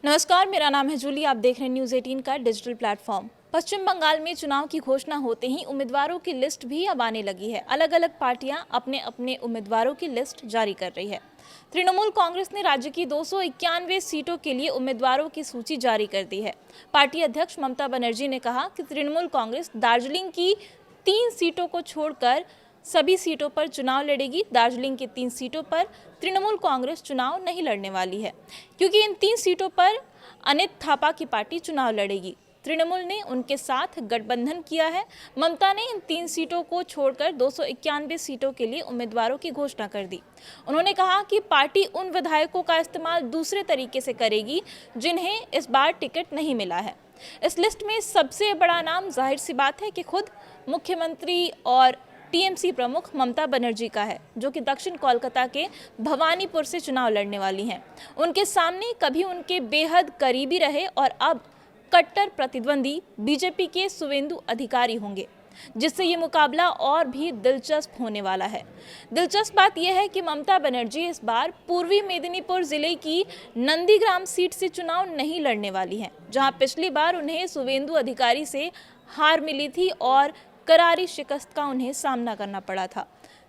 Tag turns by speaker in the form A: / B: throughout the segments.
A: नमस्कार, मेरा नाम है जूली। आप देख रहे हैं न्यूज़ 18 का डिजिटल प्लेटफॉर्म। पश्चिम बंगाल में चुनाव की घोषणा होते ही उम्मीदवारों की लिस्ट भी अब आने लगी है। अलग अलग पार्टियां अपने अपने उम्मीदवारों की लिस्ट जारी कर रही है। तृणमूल कांग्रेस ने राज्य की 291 सीटों के लिए उम्मीदवारों की सूची जारी कर दी है। पार्टी अध्यक्ष ममता बनर्जी ने कहा कि तृणमूल कांग्रेस दार्जिलिंग की 3 सीटों को छोड़कर सभी सीटों पर चुनाव लड़ेगी। दार्जिलिंग की 3 सीटों पर तृणमूल कांग्रेस चुनाव नहीं लड़ने वाली है, क्योंकि इन 3 सीटों पर अनित थापा की पार्टी चुनाव लड़ेगी। तृणमूल ने उनके साथ गठबंधन किया है। ममता ने इन 3 सीटों को छोड़कर 291 सीटों के लिए उम्मीदवारों की घोषणा कर दी। उन्होंने कहा कि पार्टी उन विधायकों का इस्तेमाल दूसरे तरीके से करेगी जिन्हें इस बार टिकट नहीं मिला है। इस लिस्ट में सबसे बड़ा नाम जाहिर सी बात है कि खुद मुख्यमंत्री और टीएमसी प्रमुख ममता बनर्जी का है, जो कि दक्षिण कोलकाता के भवानीपुर से चुनाव लड़ने वाली हैं। उनके सामने कभी उनके बेहद करीबी रहे और अब कट्टर प्रतिद्वंदी बीजेपी के सुवेंदु अधिकारी होंगे, जिससे ये मुकाबला और भी दिलचस्प होने वाला है। दिलचस्प बात यह है कि ममता बनर्जी इस बार पूर्वी मेदिनीपुर जिले की नंदीग्राम सीट से चुनाव नहीं लड़ने वाली हैं, जहां पिछली बार उन्हें सुवेंदु अधिकारी से हार मिली थी और करारी शिकस्त का उन्हें सामना करना पड़ा था।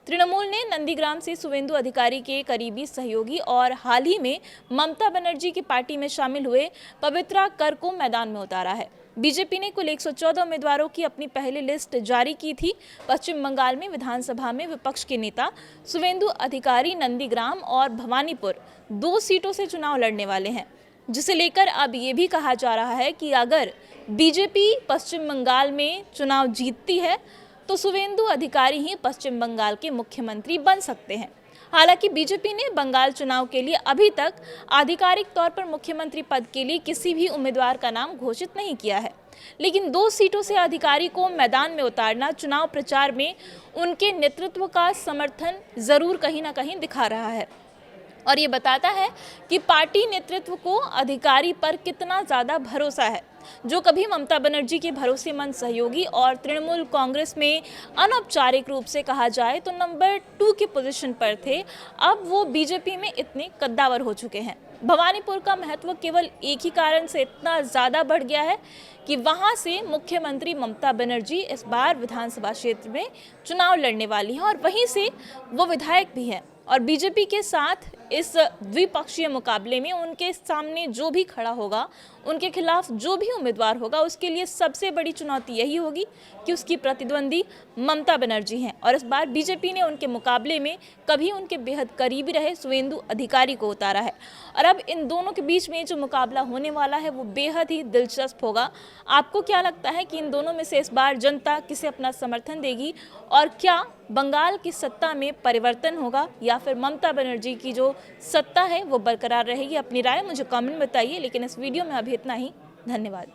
A: तृणमूल ने नंदीग्राम से सुवेंदु अधिकारी के करीबी सहयोगी और हाल ही में ममता बनर्जी की पार्टी में शामिल हुए पवित्रा कर को मैदान में उतारा है। बीजेपी ने कुल 114 उम्मीदवारों की अपनी पहली लिस्ट जारी की थी। पश्चिम बंगाल में विधानसभा में विपक्ष के नेता सुवेंदु अधिकारी नंदीग्राम और भवानीपुर 2 सीटों से चुनाव लड़ने वाले हैं, जिसे लेकर अब ये भी कहा जा रहा है कि अगर बीजेपी पश्चिम बंगाल में चुनाव जीतती है तो सुवेंदु अधिकारी ही पश्चिम बंगाल के मुख्यमंत्री बन सकते हैं। हालांकि बीजेपी ने बंगाल चुनाव के लिए अभी तक आधिकारिक तौर पर मुख्यमंत्री पद के लिए किसी भी उम्मीदवार का नाम घोषित नहीं किया है, लेकिन 2 सीटों से अधिकारी को मैदान में उतारना चुनाव प्रचार में उनके नेतृत्व का समर्थन जरूर कहीं ना कहीं दिखा रहा है और ये बताता है कि पार्टी नेतृत्व को अधिकारी पर कितना ज़्यादा भरोसा है। जो कभी ममता बनर्जी के भरोसेमंद सहयोगी और तृणमूल कांग्रेस में अनौपचारिक रूप से कहा जाए तो नंबर 2 की पोजीशन पर थे, अब वो बीजेपी में इतने कद्दावर हो चुके हैं। भवानीपुर का महत्व केवल एक ही कारण से इतना ज़्यादा बढ़ गया है कि वहाँ से मुख्यमंत्री ममता बनर्जी इस बार विधानसभा क्षेत्र में चुनाव लड़ने वाली हैं और वहीं से वो विधायक भी हैं और बीजेपी के साथ इस द्विपक्षीय मुकाबले में उनके सामने जो भी खड़ा होगा, उनके खिलाफ जो भी उम्मीदवार होगा, उसके लिए सबसे बड़ी चुनौती यही होगी कि उसकी प्रतिद्वंदी ममता बनर्जी हैं और इस बार बीजेपी ने उनके मुकाबले में कभी उनके बेहद करीबी रहे सुवेंदु अधिकारी को उतारा है और अब इन दोनों के बीच में जो मुकाबला होने वाला है वो बेहद ही दिलचस्प होगा। आपको क्या लगता है कि इन दोनों में से इस बार जनता किसे अपना समर्थन देगी और क्या बंगाल की सत्ता में परिवर्तन होगा या फिर ममता बनर्जी की जो सत्ता है वो बरकरार रहेगी? अपनी राय मुझे कमेंट में बताइए, लेकिन इस वीडियो में अभी इतना ही। धन्यवाद।